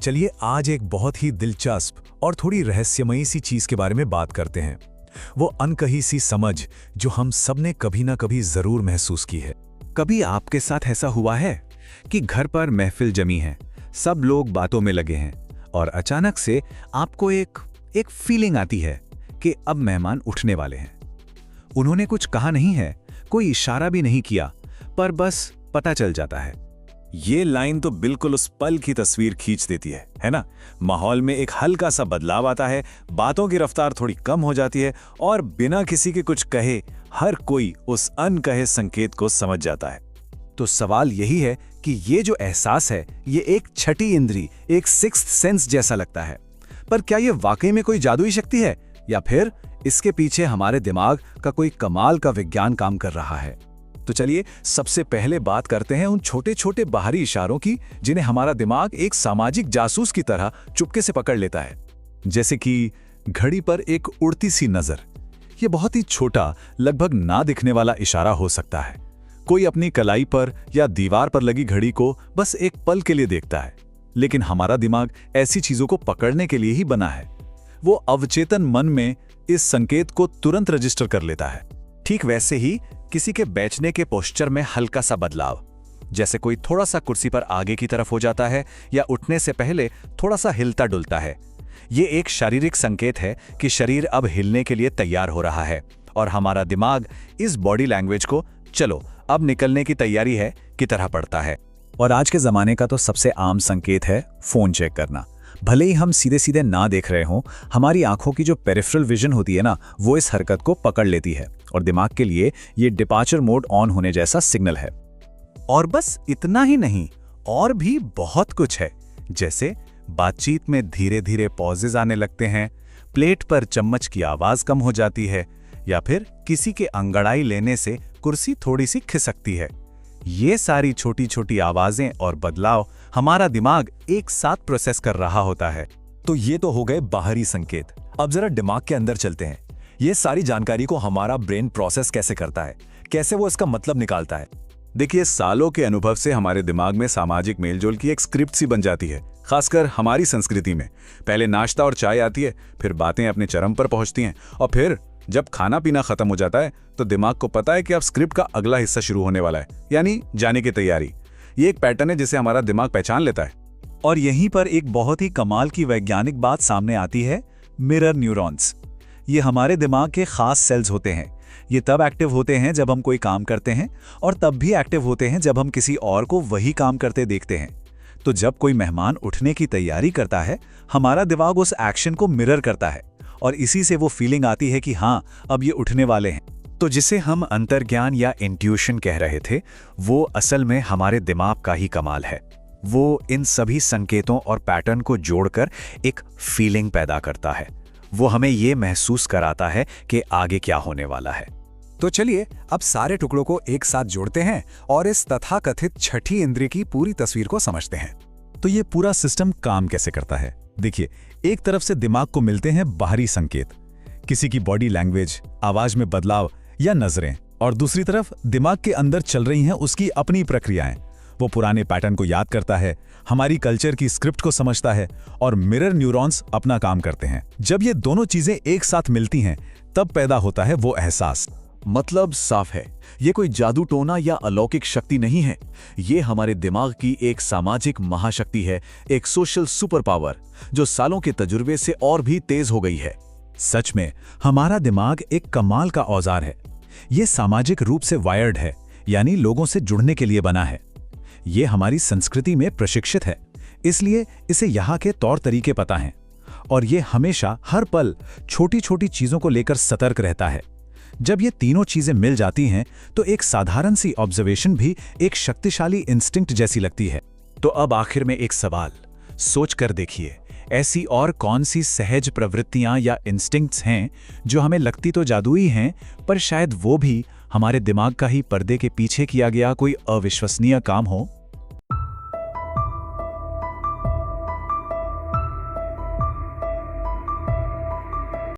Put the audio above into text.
चलिए आज एक बहुत ही दिलचस्प और थोड़ी रहस्यमयी सी चीज के बारे में बात करते हैं। वो अनकही सी समझ जो हम सब ने कभी ना कभी जरूर महसूस की है। कभी आपके साथ ऐसा हुआ है कि घर पर महफिल जमी है, सब लोग बातों में लगे हैं और अचानक से आपको एक फीलिंग आती है कि अब मेहमान उठने वाले हैं। उन्होंने कुछ कहा नहीं है, कोई इशारा भी नहीं किया, पर बस पता चल जाता है। ये लाइन तो बिल्कुल उस पल की तस्वीर खींच देती है ना? माहौल में एक हल्का सा बदलाव आता है, बातों की रफ्तार थोड़ी कम हो जाती है और बिना किसी के कुछ कहे हर कोई उस अनकहे संकेत को समझ जाता है। तो सवाल यही है कि ये जो एहसास है, ये एक छठी इंद्री, एक सिक्स्थ सेंस जैसा लगता है, पर क्या ये वाकई में कोई जादुई शक्ति है या फिर इसके पीछे हमारे दिमाग का कोई कमाल का विज्ञान काम कर रहा है? तो चलिए सबसे पहले बात करते हैं उन छोटे छोटे बाहरी इशारों की जिन्हें हमारा दिमाग एक सामाजिक जासूस की तरह चुपके से पकड़ लेता है। जैसे कि घड़ी पर एक उड़ती सी नजर। यह बहुत ही छोटा, लगभग ना दिखने वाला इशारा हो सकता है। कोई अपनी कलाई पर या दीवार पर लगी घड़ी को बस एक पल के लिए देखता है, लेकिन हमारा दिमाग ऐसी चीजों को पकड़ने के लिए ही बना है। वो अवचेतन मन में इस संकेत को तुरंत रजिस्टर कर लेता है। ठीक वैसे ही किसी के बैठने के पोस्चर में हल्का सा बदलाव, जैसे कोई थोड़ा सा कुर्सी पर आगे की तरफ हो जाता है या उठने से पहले थोड़ा सा हिलता डुलता है, ये एक शारीरिक संकेत है कि शरीर अब हिलने के लिए तैयार हो रहा है और हमारा दिमाग इस बॉडी लैंग्वेज को चलो अब निकलने की तैयारी है की तरह पड़ता है। और आज के जमाने का तो सबसे आम संकेत है फोन चेक करना। भले ही हम सीधे सीधे ना देख रहे हों, हमारी आंखों की जो पेरिफेरल विजन होती है ना, वो इस हरकत को पकड़ लेती है और दिमाग के लिए ये डिपार्चर मोड ऑन होने जैसा सिग्नल है। और बस इतना ही नहीं, और भी बहुत कुछ है। जैसे बातचीत में धीरे धीरे पॉजेज आने लगते हैं, प्लेट पर चम्मच की आवाज कम हो जाती है, या फिर किसी के अंगड़ाई लेने से कुर्सी थोड़ी सी खिसकती है। ये सारी छोटी छोटी आवाजें और बदलाव हमारा दिमाग एक साथ प्रोसेस कर रहा होता है। तो ये तो हो गए बाहरी संकेत। अब जरा दिमाग के अंदर चलते हैं। ये सारी जानकारी को हमारा ब्रेन प्रोसेस कैसे करता है, कैसे वो इसका मतलब निकालता है। देखिए, सालों के अनुभव से हमारे दिमाग में सामाजिक मेलजोल की एक स्क्रिप्ट सी बन जाती है। खासकर हमारी संस्कृति में पहले नाश्ता और चाय आती है, फिर बातें अपने चरम पर पहुंचती हैं और फिर जब खाना पीना खत्म हो जाता है तो दिमाग को पता है कि अब स्क्रिप्ट का अगला हिस्सा शुरू होने वाला है, यानी जाने की तैयारी। ये एक पैटर्न है जिसे हमारा दिमाग पहचान लेता है। और यहीं पर एक बहुत ही कमाल की वैज्ञानिक बात सामने आती है, मिरर न्यूरॉन्स। ये हमारे दिमाग के खास सेल्स होते हैं। ये तब एक्टिव होते हैं जब हम कोई काम करते हैं और तब भी एक्टिव होते हैं जब हम किसी और को वही काम करते देखते हैं। तो जब कोई मेहमान उठने की तैयारी करता है, हमारा दिमाग उस एक्शन को मिरर करता है और इसी से वो फीलिंग आती है कि हाँ, अब ये उठने वाले हैं। तो जिसे हम अंतर्ज्ञान या इंट्यूशन कह रहे थे, वो असल में हमारे दिमाग का ही कमाल है। वो इन सभी संकेतों और पैटर्न को जोड़कर एक फीलिंग पैदा करता है। वो हमें ये महसूस कराता है कि आगे क्या होने वाला है। तो चलिए अब सारे टुकड़ों को एक साथ जोड़ते हैं और इस तथाकथित छठी इंद्रिय की पूरी तस्वीर को समझते हैं। तो ये पूरा सिस्टम काम कैसे करता है? देखिए, एक तरफ से दिमाग को मिलते हैं बाहरी संकेत, किसी की बॉडी लैंग्वेज, आवाज में बदलाव या नजरें, और दूसरी तरफ दिमाग के अंदर चल रही हैं उसकी अपनी प्रक्रियाएं। वो पुराने पैटर्न को याद करता है, हमारी कल्चर की स्क्रिप्ट को समझता है और मिरर न्यूरॉन्स अपना काम करते हैं। जब ये दोनों चीजें एक साथ मिलती हैं तब पैदा होता है वो एहसास। मतलब साफ है, ये कोई जादू टोना या अलौकिक शक्ति नहीं है। ये हमारे दिमाग की एक सामाजिक महाशक्ति है, एक सोशल सुपर पावर जो सालों के तजुर्बे से और भी तेज हो गई है। सच में हमारा दिमाग एक कमाल का औजार है। ये सामाजिक रूप से वायर्ड है, यानी लोगों से जुड़ने के लिए बना है। ये हमारी संस्कृति में प्रशिक्षित है, इसलिए इसे यहाँ के तौर तरीके पता हैं और ये हमेशा हर पल छोटी छोटी चीजों को लेकर सतर्क रहता है। जब ये तीनों चीजें मिल जाती हैं तो एक साधारण सी ऑब्जर्वेशन भी एक शक्तिशाली इंस्टिंक्ट जैसी लगती है। तो अब आखिर में एक सवाल सोच कर देखिए, ऐसी और कौन सी सहज प्रवृत्तियां या इंस्टिंक्ट्स हैं जो हमें लगती तो जादुई हैं, पर शायद वो भी हमारे दिमाग का ही पर्दे के पीछे किया गया कोई अविश्वसनीय काम हो।